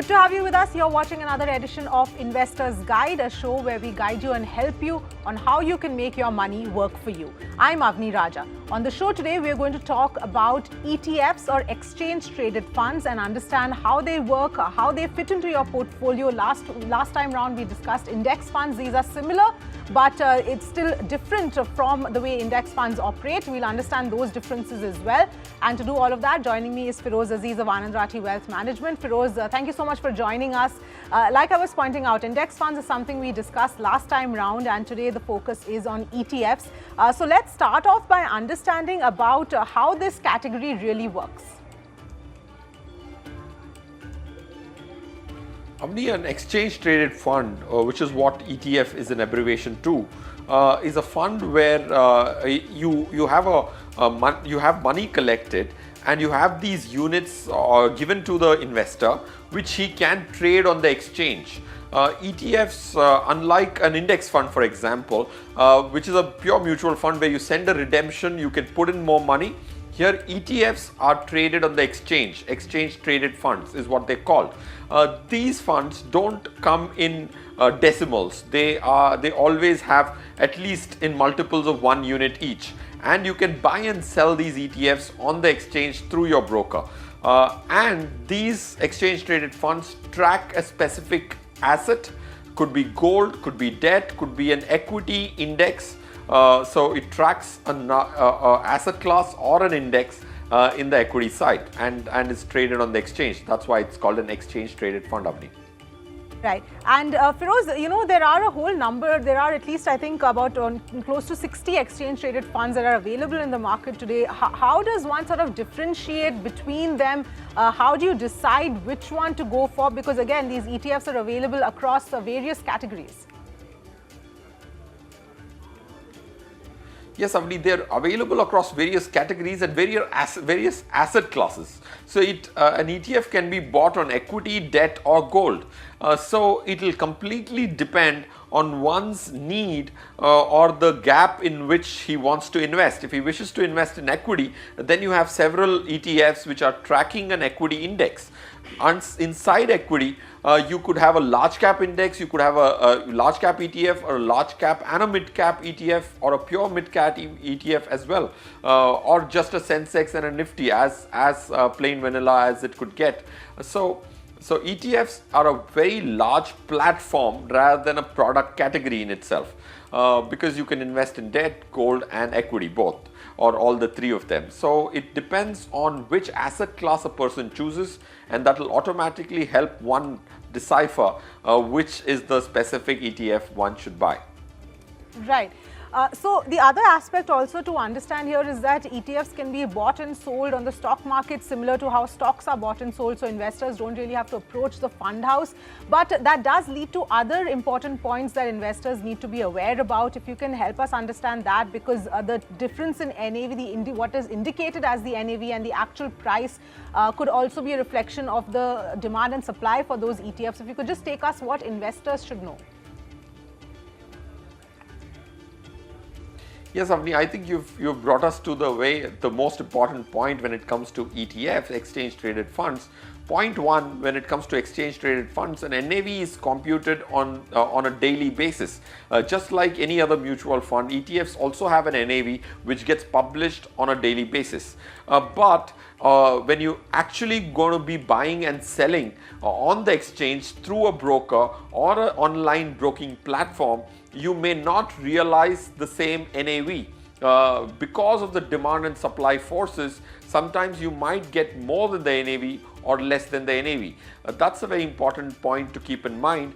Good to have you with us. You're watching another edition of Investor's Guide, a show where we guide you and help you on how you can make your money work for you. I'm Avni Raja. On the show today, we're going to talk about ETFs or exchange traded funds and understand how they work, how they fit into your portfolio. Last time round, we discussed index funds. These are similar, but it's still different from the way index funds operate. We'll understand those differences as well. And to do all of that, joining me is Feroze Azeez of Anand Rathi Wealth Management. Feroze, thank you so much for joining us. Like I was pointing out, index funds is something we discussed last time round, and today the focus is on ETFs. So let's start off by understanding about how this category really works. Avni, an exchange traded fund, which is what ETF is an abbreviation to, is a fund where you have money collected and you have these units given to the investor, which he can trade on the exchange. ETFs, unlike an index fund, for example, which is a pure mutual fund where you send a redemption, you can put in more money. Here, ETFs are traded on the exchange. Exchange traded funds is what they're called. These funds don't come in decimals. They always have at least in multiples of 1 unit each. And you can buy and sell these ETFs on the exchange through your broker. And these exchange traded funds track a specific asset. Could be gold, could be debt, could be an equity index. So it tracks an asset class or an index in the equity side and is traded on the exchange. That's why it's called an exchange traded fund, Avni. Right. And Feroze, you know, there are a whole number, there are at least I think about close to 60 exchange traded funds that are available in the market today. How does one sort of differentiate between them? How do you decide which one to go for? Because again, these ETFs are available across various categories. Yes, Avni, they're available across various categories and various asset classes. So an ETF can be bought on equity, debt or gold. So it will completely depend on one's need or the gap in which he wants to invest. If he wishes to invest in equity, then you have several ETFs which are tracking an equity index. And inside equity, you could have a large cap index, you could have a large cap ETF or a large cap and a mid cap ETF or a pure mid cap ETF as well, or just a Sensex and a Nifty as plain vanilla as it could get. So ETFs are a very large platform rather than a product category in itself, because you can invest in debt, gold and equity both, or all the three of them. So it depends on which asset class a person chooses, and that will automatically help one decipher which is the specific ETF one should buy. Right. So the other aspect also to understand here is that ETFs can be bought and sold on the stock market, similar to how stocks are bought and sold. So investors don't really have to approach the fund house. But that does lead to other important points that investors need to be aware about. If you can help us understand that, because the difference in NAV, what is indicated as the NAV and the actual price could also be a reflection of the demand and supply for those ETFs. If you could just take us what investors should know. Yes, Avni, I think you've brought us to the most important point when it comes to ETFs, exchange traded funds. Point one, when it comes to exchange traded funds, an NAV is computed on a daily basis. Just like any other mutual fund, ETFs also have an NAV which gets published on a daily basis. But when you actually going to be buying and selling on the exchange through a broker or an online broking platform, you may not realize the same NAV. Because of the demand and supply forces, sometimes you might get more than the NAV or less than the NAV. That's a very important point to keep in mind,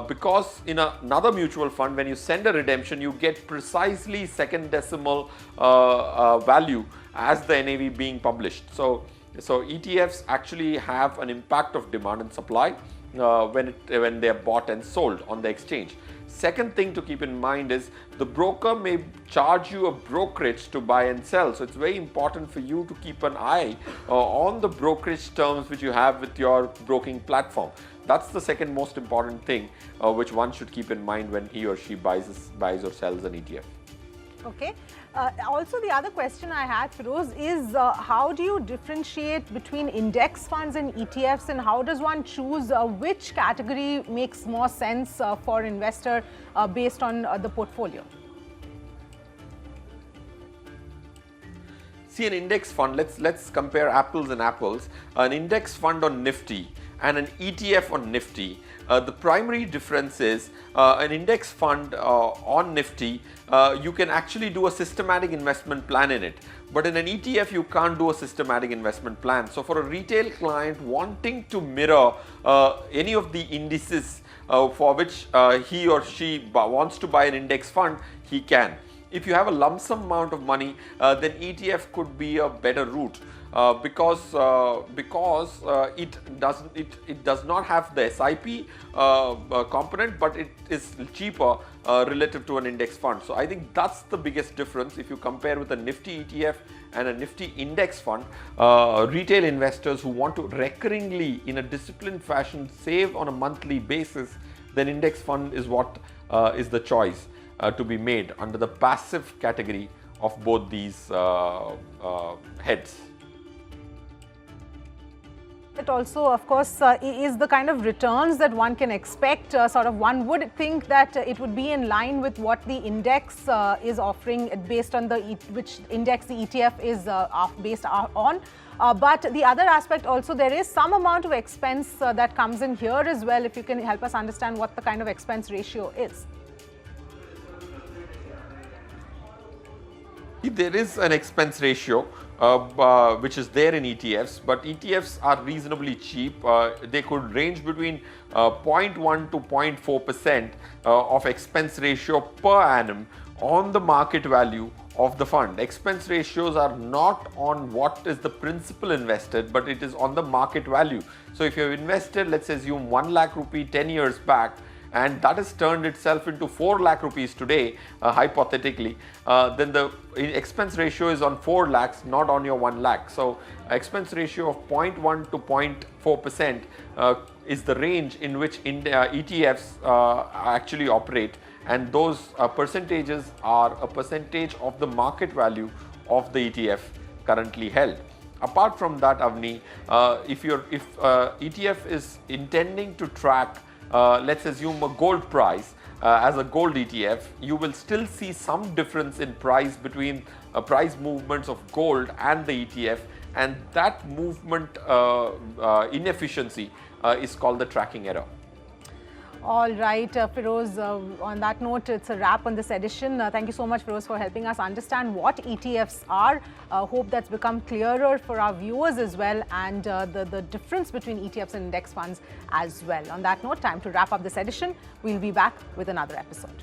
because in another mutual fund, when you send a redemption, you get precisely second decimal value as the NAV being published. So ETFs actually have an impact of demand and supply when they are bought and sold on the exchange. Second thing to keep in mind is the broker may charge you a brokerage to buy and sell. So it's very important for you to keep an eye on the brokerage terms which you have with your broking platform. That's the second most important thing which one should keep in mind when he or she buys or sells an ETF. Okay. Also, the other question I had, Feroze, is how do you differentiate between index funds and ETFs, and how does one choose which category makes more sense for investor based on the portfolio? See, an index fund, let's compare apples and apples. An index fund on Nifty and an ETF on Nifty. The primary difference is an index fund on Nifty, you can actually do a systematic investment plan in it. But in an ETF, you can't do a systematic investment plan. So for a retail client wanting to mirror any of the indices for which he or she wants to buy an index fund, he can. If you have a lump sum amount of money, then ETF could be a better route because it does not have the SIP component, but it is cheaper relative to an index fund. So I think that's the biggest difference if you compare with a Nifty ETF and a Nifty index fund. Retail investors who want to recurringly, in a disciplined fashion, save on a monthly basis, then index fund is what is the choice to be made under the passive category of both these heads. It also, of course, is the kind of returns that one can expect. Sort of, one would think that it would be in line with what the index is offering based on which index the ETF is based on. But the other aspect also, there is some amount of expense that comes in here as well. If you can help us understand what the kind of expense ratio is. There is an expense ratio which is there in ETFs, but ETFs are reasonably cheap. They could range between 0.1 to 0.4% of expense ratio per annum on the market value of the fund. Expense ratios are not on what is the principal invested, but it is on the market value. So if you have invested, let's assume 1 lakh rupee 10 years back, and that has turned itself into 4 lakh rupees today, hypothetically, then the expense ratio is on 4 lakhs, not on your 1 lakh. So expense ratio of 0.1 to 0.4% is the range in which ETFs actually operate, and those percentages are a percentage of the market value of the ETF currently held. Apart from that, Avni, if ETF is intending to track let's assume a gold price as a gold ETF, you will still see some difference in price between price movements of gold and the ETF, and that movement inefficiency is called the tracking error. All right, Feroze, on that note, it's a wrap on this edition. Thank you so much, Feroze, for helping us understand what ETFs are. Hope that's become clearer for our viewers as well, and the difference between ETFs and index funds as well. On that note, time to wrap up this edition. We'll be back with another episode.